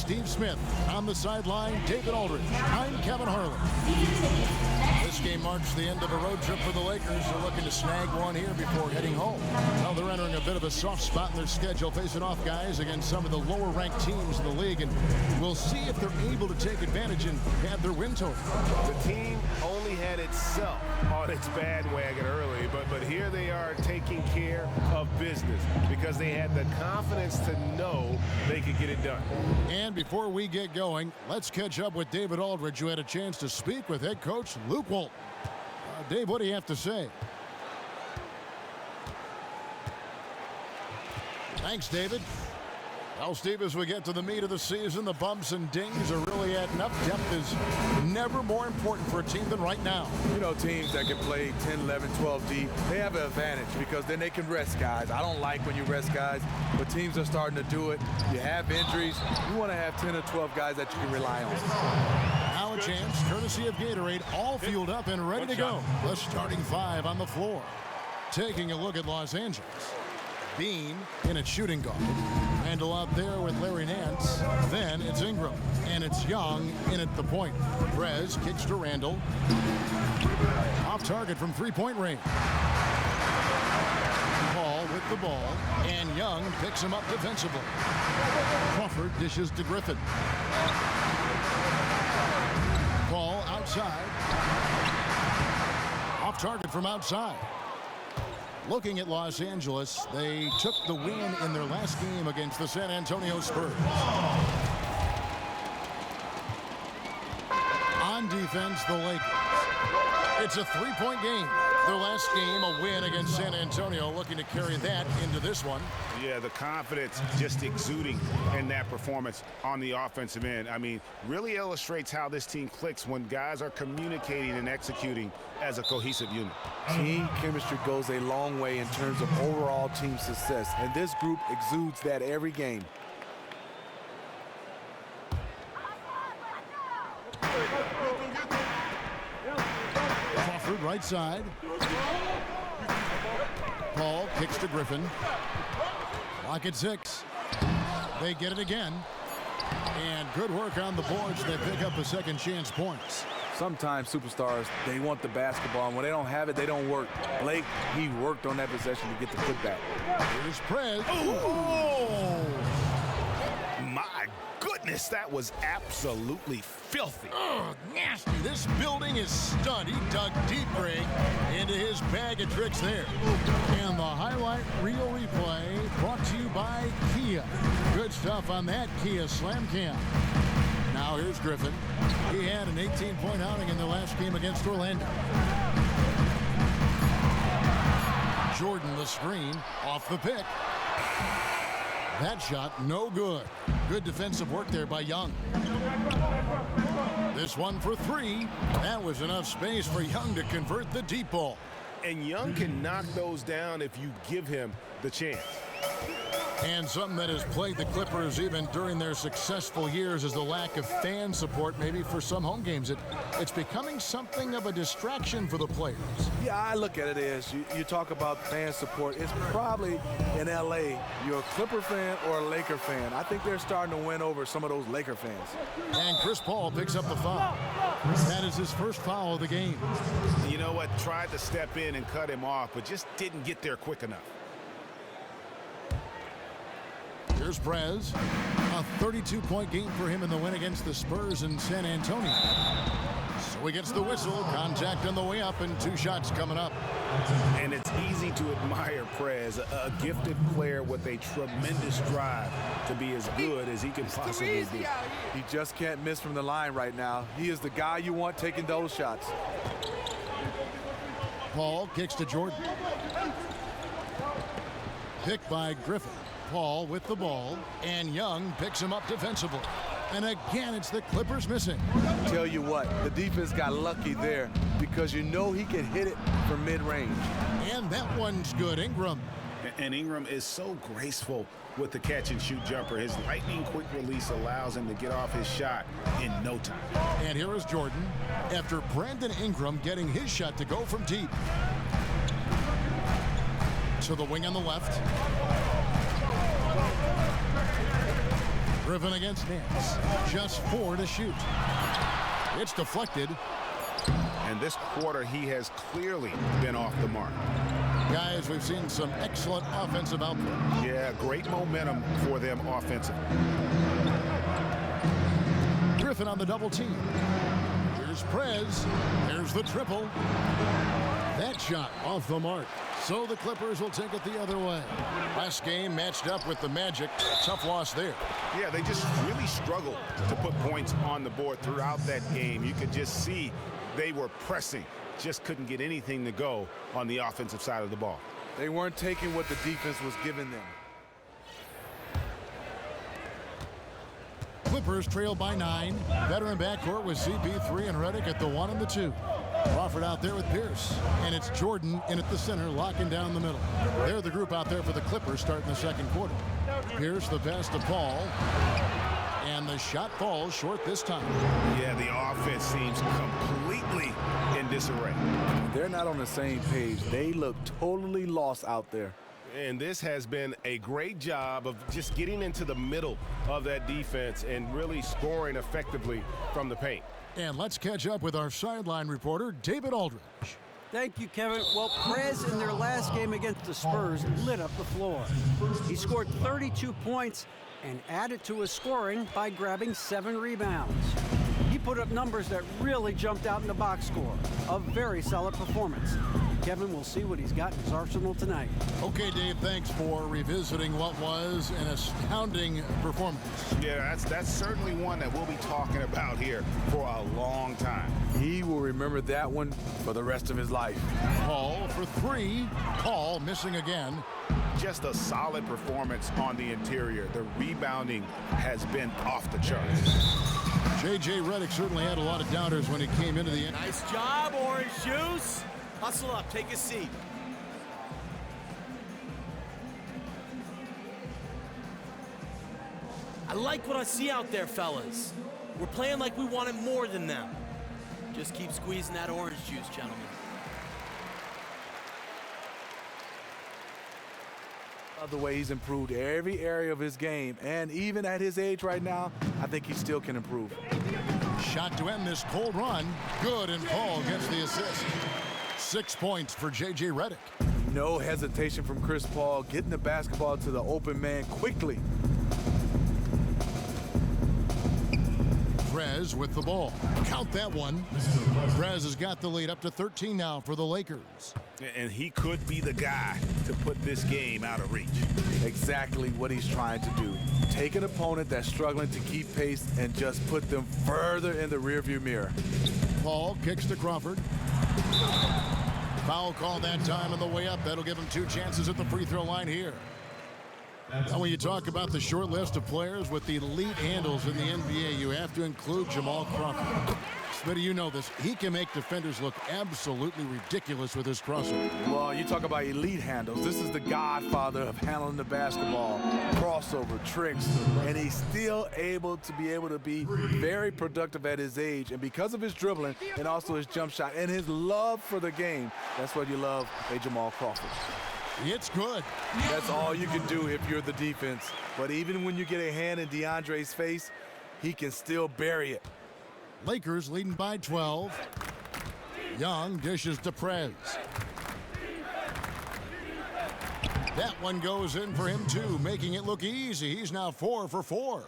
Steve Smith. On the sideline, David Aldridge. I'm Kevin Harlan. This game marks the end of a road trip for the Lakers. They're looking to snag one here before heading home. Well, they're entering a bit of a soft spot in their schedule, facing off guys against some of the lower-ranked teams in the league, and we'll see if they're able to take advantage and have their win total. The team only had itself on its bandwagon early, but here they are taking care of business because they had the confidence to know they could get it done. And before we get going, let's catch up with David Aldridge, who had a chance to speak with head coach Luke Walton. Dave, what do you have to say? Thanks, David. Well, Steve, as we get to the meat of the season, the bumps and dings are really adding up. Depth is never more important for a team than right now. You know, teams that can play 10, 11, 12 deep, they have an advantage because then they can rest guys. I don't like when you rest guys, but teams are starting to do it. You have injuries. You want to have 10 or 12 guys that you can rely on. Now a chance, courtesy of Gatorade, all fueled up and ready to go. The starting five on the floor. Taking a look at Los Angeles. Bean in at shooting guard. Randall out there with Larry Nance. Then it's Ingram. And it's Young in at the point. Prez kicks to Randall. Off target from three-point range. Paul with the ball. And Young picks him up defensively. Crawford dishes to Griffin. Ball outside. Off target from outside. Looking at Los Angeles, they took the win in their last game against the San Antonio Spurs. On defense, the Lakers. It's a three-point game. Their last game, a win against San Antonio, looking to carry that into this one. Yeah, the confidence just exuding in that performance on the offensive end. I mean, really illustrates how this team clicks when guys are communicating and executing as a cohesive unit. Team chemistry goes a long way in terms of overall team success, and this group exudes that every game. Crawford right side. Paul kicks to Griffin. Clock at 6. They get it again. And good work on the boards. They pick up a second chance points. Sometimes superstars, they want the basketball, and when they don't have it, they don't work. Blake, he worked on that possession to get the putback. Here's Prez. Oh! My goodness, that was absolutely filthy. Oh, nasty. This building is stunned. He dug deep, Greg, into his bag of tricks there. And the highlight reel replay brought to you by Kia. Good stuff on that Kia Slam Cam. Now here's Griffin. He had an 18-point outing in the last game against Orlando. Jordan the screen, off the pick. That shot, no good. Good defensive work there by Young. This one for three. That was enough space for Young to convert the deep ball. And Young can knock those down if you give him the chance. And something that has plagued the Clippers even during their successful years is the lack of fan support, maybe for some home games. It's becoming something of a distraction for the players. Yeah, I look at it as you talk about fan support. It's probably in L.A. you're a Clipper fan or a Laker fan. I think they're starting to win over some of those Laker fans. And Chris Paul picks up the foul. That is his first foul of the game. You know what? Tried to step in and cut him off, but just didn't get there quick enough. Here's Prez. A 32-point game for him in the win against the Spurs in San Antonio. So he gets the whistle. Contact on the way up and two shots coming up. And it's easy to admire Prez, a gifted player with a tremendous drive to be as good as he can possibly be. He just can't miss from the line right now. He is the guy you want taking those shots. Paul kicks to Jordan. Picked by Griffin. Paul with the ball, and Young picks him up defensively. And again, it's the Clippers missing. Tell you what, the defense got lucky there because you know he can hit it from mid-range. And that one's good. Ingram. And Ingram is so graceful with the catch-and-shoot jumper. His lightning-quick release allows him to get off his shot in no time. And here is Jordan after Brandon Ingram getting his shot to go from deep. To the wing on the left. Griffin against Nance. Just 4 to shoot. It's deflected. And this quarter, he has clearly been off the mark. Guys, we've seen some excellent offensive output. Yeah, great momentum for them offensively. Griffin on the double team. Here's Prez. There's the triple. That shot off the mark. So the Clippers will take it the other way. Last game matched up with the Magic. Tough loss there. Yeah, they just really struggled to put points on the board throughout that game. You could just see they were pressing. Just couldn't get anything to go on the offensive side of the ball. They weren't taking what the defense was giving them. Clippers trail by 9. Veteran backcourt with CP3 and Redick at the 1 and the 2. Crawford out there with Pierce. And it's Jordan in at the center, locking down the middle. They're the group out there for the Clippers starting the second quarter. Pierce the pass to Paul. And the shot falls short this time. Yeah, the offense seems completely in disarray. They're not on the same page. They look totally lost out there. And this has been a great job of just getting into the middle of that defense and really scoring effectively from the paint. And let's catch up with our sideline reporter, David Aldridge. Thank you, Kevin. Well, Prez in their last game against the Spurs lit up the floor. He scored 32 points and added to his scoring by grabbing 7 rebounds. He put up numbers that really jumped out in the box score. A very solid performance. Kevin will see what he's got in his arsenal tonight. Okay, Dave, thanks for revisiting what was an astounding performance. Yeah, that's certainly one that we'll be talking about here for a long time. He will remember that one for the rest of his life. Paul for 3. Paul missing again. Just a solid performance on the interior. The rebounding has been off the charts. J.J. Redick certainly had a lot of doubters when he came into the end. Nice job, Orange Juice. Hustle up, take a seat. I like what I see out there, fellas. We're playing like we wanted more than them. Just keep squeezing that orange juice, gentlemen. The way he's improved every area of his game, and even at his age right now, I think he still can improve. Shot to end this cold run. Good, and Paul gets the assist. 6 points for J.J. Redick. No hesitation from Chris Paul, getting the basketball to the open man quickly. Prez with the ball. Count that one. Prez has got the lead up to 13 now for the Lakers. And he could be the guy to put this game out of reach. Exactly what he's trying to do. Take an opponent that's struggling to keep pace and just put them further in the rearview mirror. Paul kicks to Crawford. Foul call that time on the way up. That'll give him 2 chances at the free throw line here. Now, when you talk about the short list of players with the elite handles in the NBA, you have to include Jamal Crawford. Smitty, you know this. He can make defenders look absolutely ridiculous with his crossover. Well, you talk about elite handles. This is the godfather of handling the basketball. Crossover, tricks, and he's still able to be very productive at his age. And because of his dribbling and also his jump shot and his love for the game, that's what you love a Jamal Crawford. It's good. That's all you can do if you're the defense. But even when you get a hand in DeAndre's face, he can still bury it. Lakers leading by 12. Young dishes to Prez. That one goes in for him too, making it look easy. He's now 4 for 4.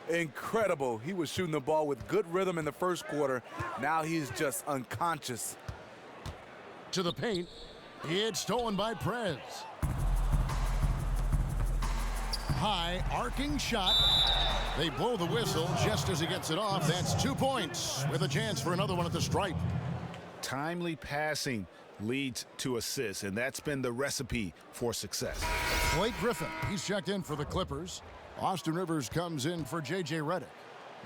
Incredible. He was shooting the ball with good rhythm in the first quarter. Now he's just unconscious. To the paint. It's stolen by Prez. High arcing shot. They blow the whistle just as he gets it off. That's 2 points with a chance for another one at the stripe. Timely passing leads to assists, and that's been the recipe for success. Blake Griffin, he's checked in for the Clippers. Austin Rivers comes in for J.J. Redick.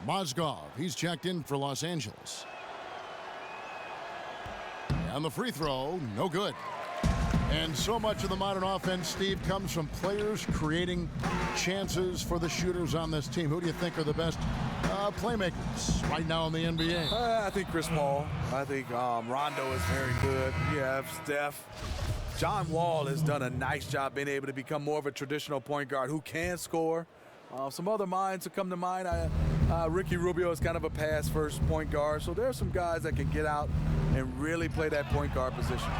Mozgov, he's checked in for Los Angeles. And the free throw, no good. And so much of the modern offense, Steve, comes from players creating chances for the shooters on this team. Who do you think are the best playmakers right now in the NBA? I think Chris Paul. I think Rondo is very good. You have Steph. John Wall has done a nice job being able to become more of a traditional point guard who can score, Some other minds that come to mind, Ricky Rubio is kind of a pass-first point guard, so there are some guys that can get out and really play that point guard position.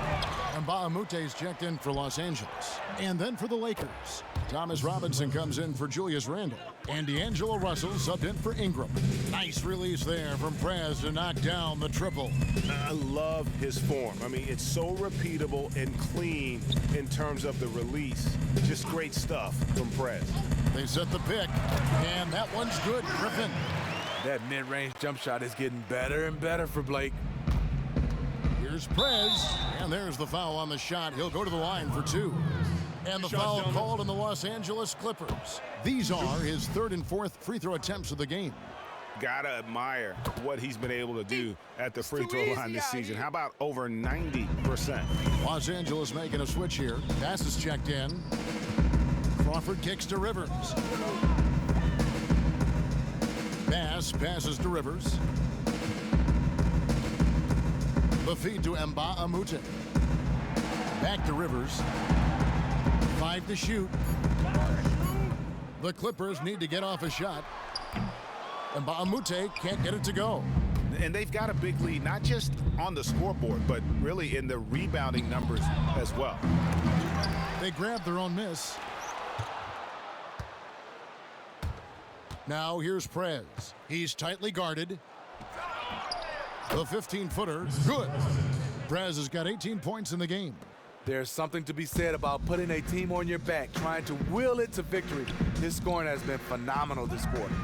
And Baamute's checked in for Los Angeles. And then for the Lakers, Thomas Robinson comes in for Julius Randle. And D'Angelo Russell subbed in for Ingram. Nice release there from Prez to knock down the triple. I love his form. I mean, it's so repeatable and clean in terms of the release. Just great stuff from Prez. They set the pick, and that one's good. Griffin. That mid-range jump shot is getting better and better for Blake. Here's Prez, and there's the foul on the shot. He'll go to the line for 2. And the foul called on the Los Angeles Clippers. These are his 3rd and 4th free throw attempts of the game. Gotta admire what he's been able to do at the free throw line this season. How about over 90%? Los Angeles making a switch here. Pass is checked in. Crawford kicks to Rivers. Bass passes to Rivers. The feed to Mbah-a-Moute. Back to Rivers. 5 to shoot. The Clippers need to get off a shot. Mbah-a-Moute can't get it to go. And they've got a big lead, not just on the scoreboard, but really in the rebounding numbers as well. They grab their own miss. Now here's Prez. He's tightly guarded. The 15-footer, good. Prez has got 18 points in the game. There's something to be said about putting a team on your back, trying to will it to victory. His scoring has been phenomenal this quarter.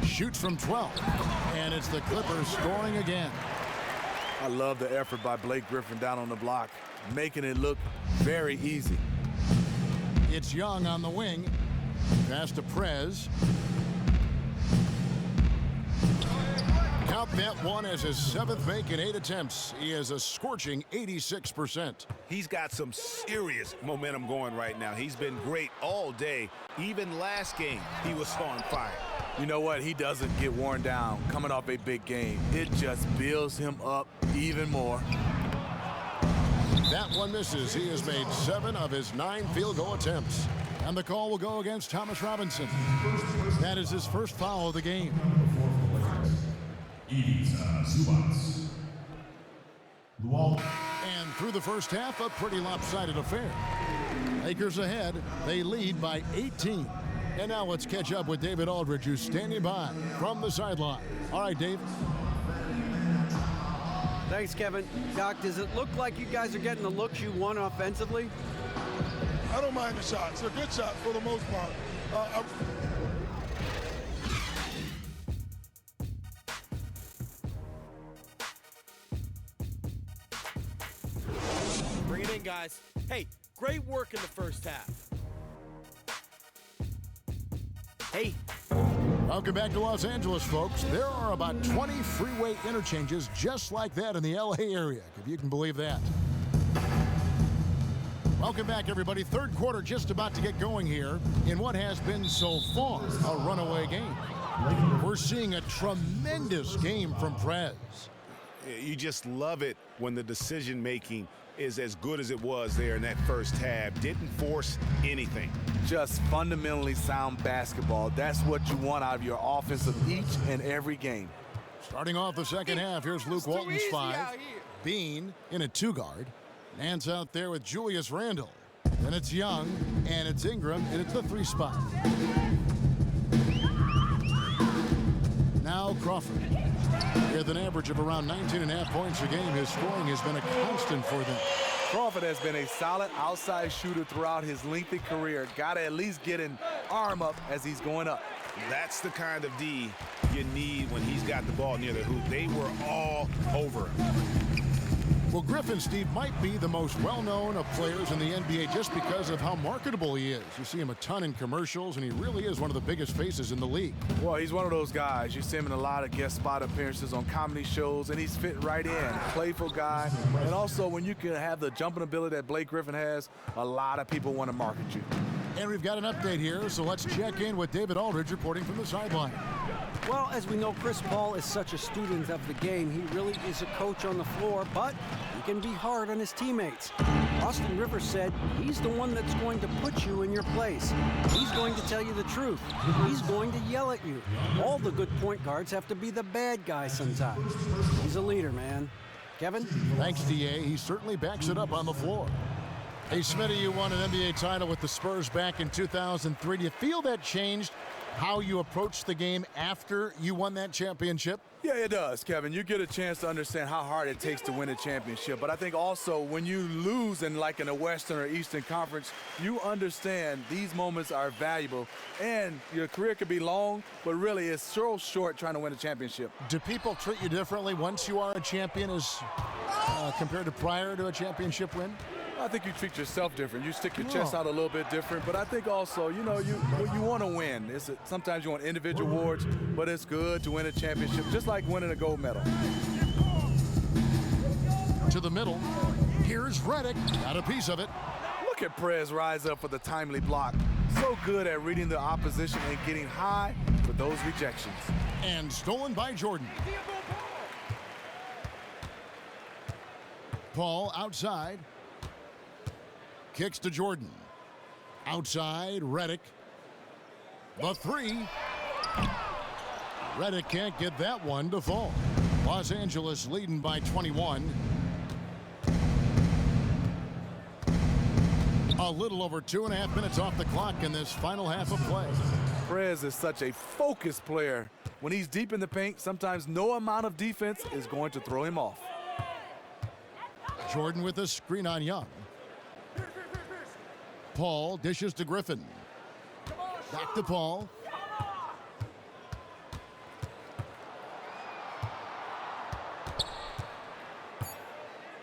Shoots from 12, and it's the Clippers scoring again. I love the effort by Blake Griffin down on the block, making it look very easy. It's Young on the wing. Pass to Prez. Count that one as his 7th make in 8 attempts. He has a scorching 86%. He's got some serious momentum going right now. He's been great all day. Even last game, he was on fire. You know what? He doesn't get worn down coming off a big game. It just builds him up even more. That one misses. He has made 7 of his 9 field goal attempts. And the call will go against Thomas Robinson. That is his first foul of the game. And through the first half, a pretty lopsided affair. Lakers ahead. They lead by 18. And now let's catch up with David Aldridge, who's standing by from the sideline. All right, Dave. Thanks, Kevin. Doc, does it look like you guys are getting the looks you want offensively? I don't mind the shots. They're good shots for the most part. Bring it in, guys. Hey, great work in the first half. Hey. Welcome back to Los Angeles, folks. There are about 20 freeway interchanges just like that in the LA area, if you can believe that. Welcome back, everybody. Third quarter just about to get going here in what has been so far a runaway game. We're seeing a tremendous game from Prez. You just love it when the decision-making is as good as it was there in that first half. Didn't force anything. Just fundamentally sound basketball. That's what you want out of your offense of each and every game. Starting off the second half, here's Luke Walton's 5. Bean in a 2-guard. Nance out there with Julius Randle. Then it's Young, and it's Ingram, and it's the 3 spot. Now Crawford. With an average of around 19.5 points a game, his scoring has been a constant for them. Crawford has been a solid outside shooter throughout his lengthy career. Got to at least get an arm up as he's going up. That's the kind of D you need when he's got the ball near the hoop. They were all over him. Well, Griffin, Steve, might be the most well-known of players in the NBA just because of how marketable he is. You see him a ton in commercials, and he really is one of the biggest faces in the league. Well, he's one of those guys. You see him in a lot of guest spot appearances on comedy shows, and he's fitting right in. Playful guy. And also, when you can have the jumping ability that Blake Griffin has, a lot of people want to market you. And we've got an update here, so let's check in with David Aldridge reporting from the sideline. Well, as we know, Chris Paul is such a student of the game. He really is a coach on the floor, but he can be hard on his teammates. Austin Rivers said he's the one that's going to put you in your place. He's going to tell you the truth. He's going to yell at you. All the good point guards have to be the bad guy sometimes. He's a leader, man. Kevin? Thanks, D.A. He certainly backs it up on the floor. Hey, Smitty, you won an NBA title with the Spurs back in 2003. Do you feel that changed how you approached the game after you won that championship? Yeah, it does, Kevin. You get a chance to understand how hard it takes to win a championship. But I think also when you lose in like in the Western or Eastern Conference, you understand these moments are valuable. And your career could be long, but really it's so short trying to win a championship. Do people treat you differently once you are a champion as compared to prior to a championship win? I think you treat yourself different. You stick your chest out a little bit different. But I think also, you know, you want to win. Sometimes you want individual awards, but it's good to win a championship, just like winning a gold medal. To the middle. Here's Redick. Got a piece of it. Look at Perez rise up for the timely block. So good at reading the opposition and getting high for those rejections. And stolen by Jordan. Paul outside. Kicks to Jordan. Outside, Redick. The three. Redick can't get that one to fall. Los Angeles leading by 21. A little over 2.5 minutes off the clock in this final half of play. Perez is such a focused player. When he's deep in the paint, sometimes no amount of defense is going to throw him off. Jordan with a screen on Young. Paul dishes to Griffin. Back to Paul.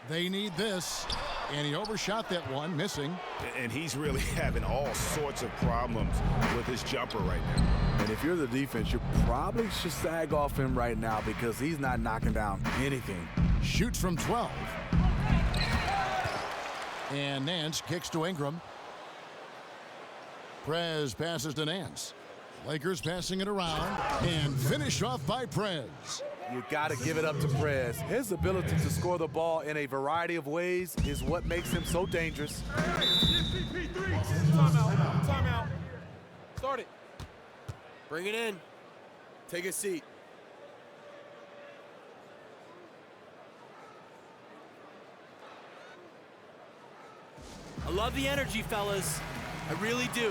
They need this. And he overshot that one, missing. And he's really having all sorts of problems with his jumper right now. And if you're the defense, you probably should sag off him right now because he's not knocking down anything. Shoots from 12. And Nance kicks to Ingram. Prez passes to Nance. Lakers passing it around and finish off by Prez. You got to give it up to Prez. His ability to score the ball in a variety of ways is what makes him so dangerous. Timeout. Timeout. Start it. Bring it in. Take a seat. I love the energy, fellas. I really do.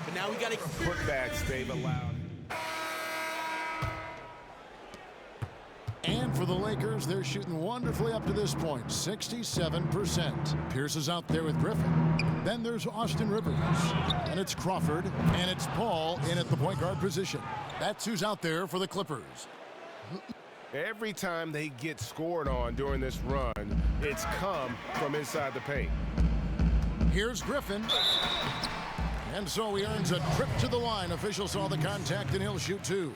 But now we got to Putbacks they've allowed. And for the Lakers, they're shooting wonderfully up to this point, 67%. Pierce is out there with Griffin. Then there's Austin Rivers. And it's Crawford. And it's Paul in at the point guard position. That's who's out there for the Clippers. Every time they get scored on during this run, it's come from inside the paint. Here's Griffin. And so he earns a trip to the line. Officials saw the contact, and he'll shoot two.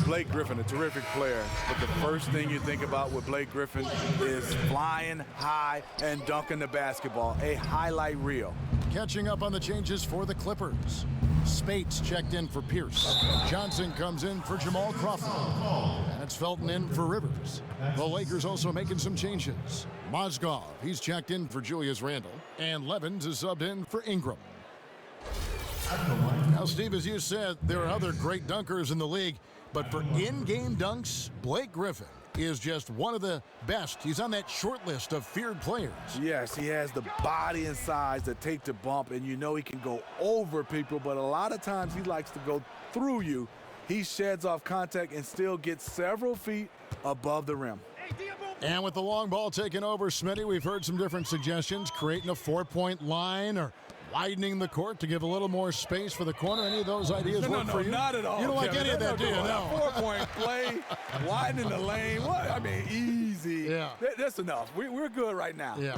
Blake Griffin, a terrific player. But the first thing you think about with Blake Griffin is flying high and dunking the basketball. A highlight reel. Catching up on the changes for the Clippers. Spates checked in for Pierce. Johnson comes in for Jamal Crawford. And it's Felton in for Rivers. The Lakers also making some changes. Mozgov, he's checked in for Julius Randle. And Levins is subbed in for Ingram. Now, Steve, as you said, there are other great dunkers in the league, but for in-game dunks, Blake Griffin is just one of the best. He's on that short list of feared players. Yes, he has the body and size to take the bump, and you know he can go over people, but a lot of times he likes to go through you. He sheds off contact and still gets several feet above the rim. And with the long ball taken over, Smitty, we've heard some different suggestions, creating a four-point line or widening the court to give a little more space for the corner. Any of those ideas work for you? Not at all. You don't like any of that, do you? No. 4-point play, widening the lane. What? I mean, easy. Yeah. That's enough. We're good right now. Yeah.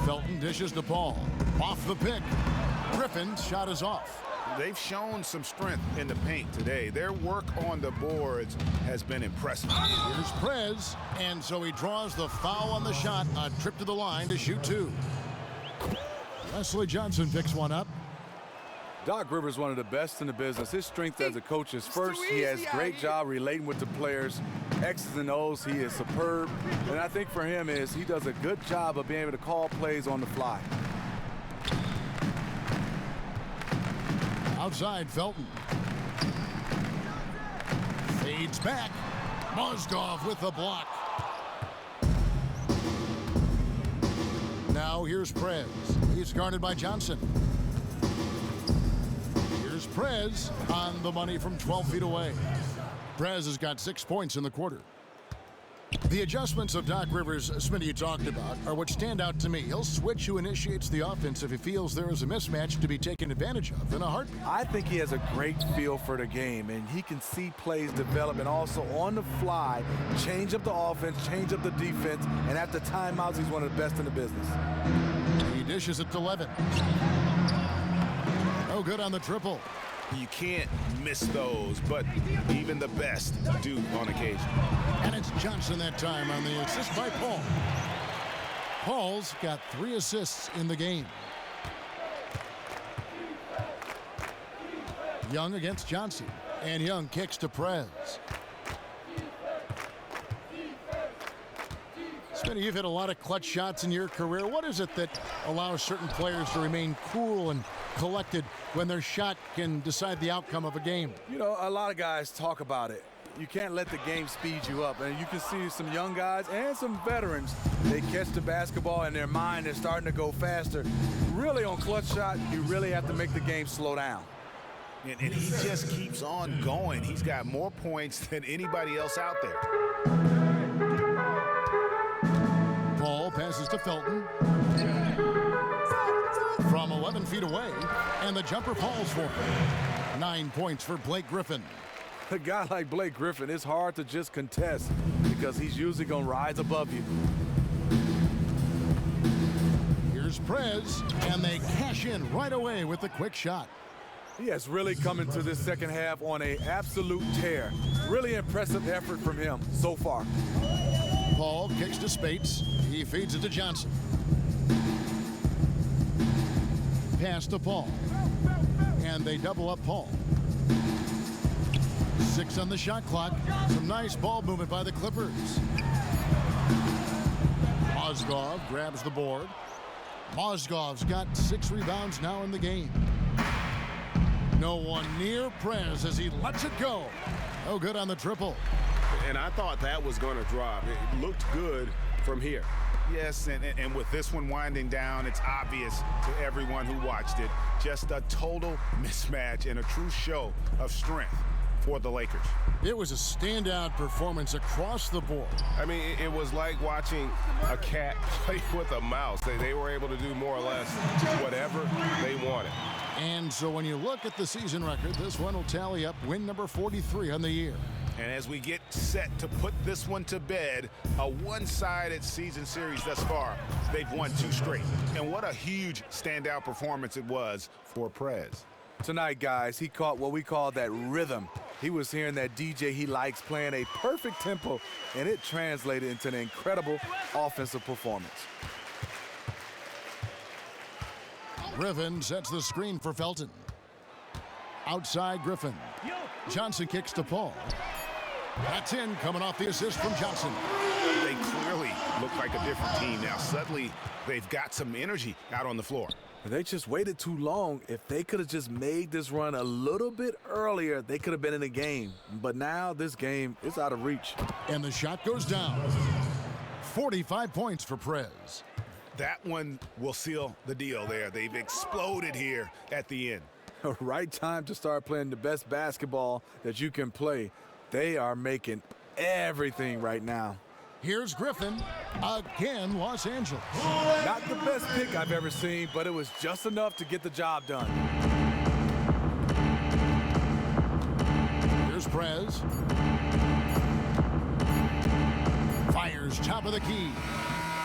Felton dishes to Paul. Off the pick. Griffin's shot is off. They've shown some strength in the paint today. Their work on the boards has been impressive. Here's Prez, and so he draws the foul on the shot. A trip to the line to shoot two. Wesley Johnson picks one up. Doc Rivers is one of the best in the business. His strength as a coach is first, he has great job relating with the players. X's and O's, he is superb. And I think for him is he does a good job of being able to call plays on the fly. Outside, Felton. Fades back. Mozgov with the block. Now here's Prez. He's guarded by Johnson. Here's Prez on the money from 12 feet away. Prez has got 6 points in the quarter. The adjustments of Doc Rivers, Smitty, you talked about, are what stand out to me. He'll switch who initiates the offense if he feels there is a mismatch to be taken advantage of in a heartbeat. I think he has a great feel for the game, and he can see plays develop and also on the fly change up the offense, change up the defense, and at the timeouts, he's one of the best in the business. He dishes it to Levin. No good on the triple. You can't miss those, but even the best do on occasion. And it's Johnson that time on the assist by Paul. Paul's got 3 assists in the game. Young against Johnson. And Young kicks to Prez. Smitty, you've hit a lot of clutch shots in your career. What is it that allows certain players to remain cool and collected when their shot can decide the outcome of a game? You know, a lot of guys talk about it. You can't let the game speed you up. And you can see some young guys and some veterans, they catch the basketball and their mind is starting to go faster. Really on clutch shot, you really have to make the game slow down. And he just keeps on going. He's got more points than anybody else out there. Paul passes to Felton. From 11 feet away, and the jumper falls for him. 9 points for Blake Griffin. A guy like Blake Griffin, it's hard to just contest because he's usually going to rise above you. Here's Prez, and they cash in right away with the quick shot. He has really come into this second half on an absolute tear. Really impressive effort from him so far. Paul kicks to Spates. He feeds it to Johnson. Pass to Paul. And they double up Paul. 6 on the shot clock. Some nice ball movement by the Clippers. Mozgov grabs the board. Mozgov's got 6 rebounds now in the game. No one near Prez as he lets it go. No good on the triple. And I thought that was going to drop. It looked good from here. Yes, and with this one winding down, it's obvious to everyone who watched it. Just a total mismatch and a true show of strength for the Lakers. It was a standout performance across the board. I mean, it was like watching a cat play with a mouse. They were able to do more or less whatever they wanted. And so when you look at the season record, this one will tally up win number 43 on the year. And as we get set to put this one to bed, a one-sided season series thus far, they've won 2 straight. And what a huge standout performance it was for Prez. Tonight, guys, he caught what we call that rhythm. He was hearing that DJ he likes playing a perfect tempo, and it translated into an incredible offensive performance. Griffin sets the screen for Felton. Outside Griffin. Johnson kicks to Paul. That's in, coming off the assist from Johnson. They clearly look like a different team now. Suddenly, they've got some energy out on the floor. They just waited too long. If they could have just made this run a little bit earlier, they could have been in the game. But now this game is out of reach. And the shot goes down. 45 points for Prez. That one will seal the deal there. They've exploded here at the end. Right time to start playing the best basketball that you can play. They are making everything right now. Here's Griffin. Again, Los Angeles. Not the best pick I've ever seen, but it was just enough to get the job done. Here's Prez. Fires top of the key.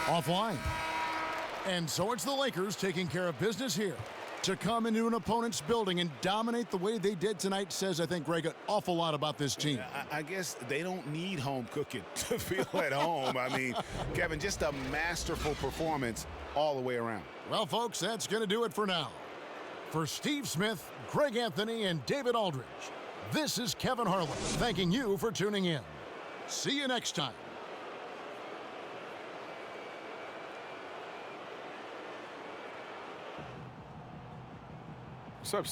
Offline. And so it's the Lakers taking care of business here To come into an opponent's building and dominate the way they did tonight says, I think, Greg, an awful lot about this team. I guess they don't need home cooking to feel at home. I mean, Kevin, just a masterful performance all the way around. Well, folks, that's going to do it for now. For Steve Smith, Greg Anthony, and David Aldridge, this is Kevin Harlan thanking you for tuning in. See you next time. What's up,